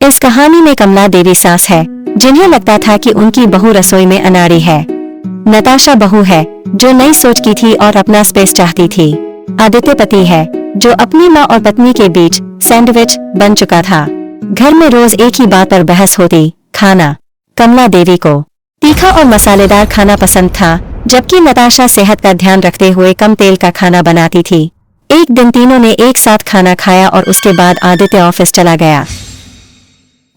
इस कहानी में कमला देवी सास है जिन्हें लगता था कि उनकी बहू रसोई में अनाड़ी है। नताशा बहू है जो नई सोच की थी और अपना स्पेस चाहती थी। आदित्य पति है जो अपनी माँ और पत्नी के बीच सैंडविच बन चुका था। घर में रोज एक ही बात पर बहस होती, खाना। कमला देवी को तीखा और मसालेदार खाना पसंद था, जबकि नताशा सेहत का ध्यान रखते हुए कम तेल का खाना बनाती थी। एक दिन तीनों ने एक साथ खाना खाया और उसके बाद आदित्य ऑफिस चला गया।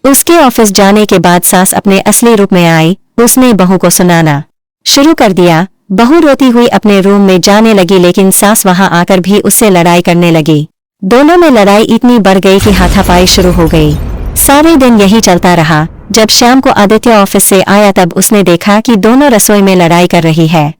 उसके ऑफिस जाने के बाद सास अपने असली रूप में आई। उसने बहू को सुनाना शुरू कर दिया। बहू रोती हुई अपने रूम में जाने लगी, लेकिन सास वहां आकर भी उससे लड़ाई करने लगी। दोनों में लड़ाई इतनी बढ़ गई कि हाथापाई शुरू हो गई। सारे दिन यही चलता रहा। जब शाम को आदित्य ऑफिस से आया तब उसने देखा कि दोनों रसोई में लड़ाई कर रही है।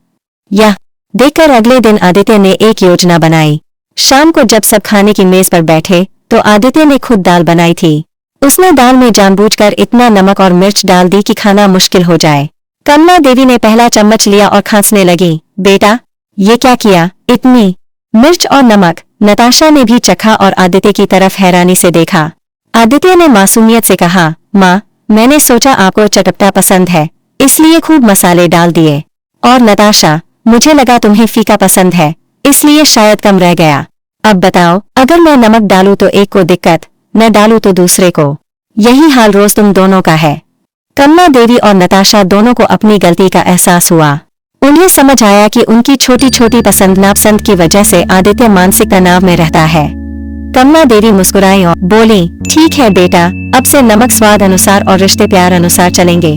यह देखकर अगले दिन आदित्य ने एक योजना बनाई। शाम को जब सब खाने की मेज पर बैठे तो आदित्य ने खुद दाल बनाई थी। उसने दाल में जानबूझकर इतना नमक और मिर्च डाल दी कि खाना मुश्किल हो जाए। कमला देवी ने पहला चम्मच लिया और खांसने लगी। बेटा, ये क्या किया? इतनी मिर्च और नमक। नताशा ने भी चखा और आदित्य की तरफ हैरानी से देखा। आदित्य ने मासूमियत से कहा, माँ, मैंने सोचा आपको चटपटा पसंद है, इसलिए खूब मसाले डाल दिए। और नताशा, मुझे लगा तुम्हें फीका पसंद है, इसलिए शायद कम रह गया। अब बताओ, अगर मैं नमक डालूं तो एक को दिक्कत, न डालूं तो दूसरे को। यही हाल रोज तुम दोनों का है। कमला देवी और नताशा दोनों को अपनी गलती का एहसास हुआ। उन्हें समझ आया कि उनकी छोटी छोटी पसंद नापसंद की वजह से आदित्य मानसिक तनाव में रहता है। कमला देवी मुस्कुराई और बोली, ठीक है बेटा, अब से नमक स्वाद अनुसार और रिश्ते प्यार अनुसार चलेंगे।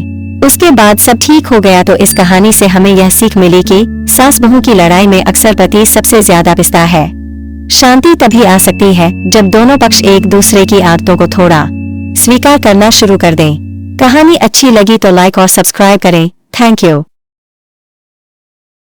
उसके बाद सब ठीक हो गया। तो इस कहानी से हमें यह सीख मिली कि सास बहू की लड़ाई में अक्सर पति सबसे ज्यादा पिसता है। शांति तभी आ सकती है जब दोनों पक्ष एक दूसरे की आदतों को थोड़ा स्वीकार करना शुरू कर दें। कहानी अच्छी लगी तो लाइक और सब्सक्राइब करें। Thank you.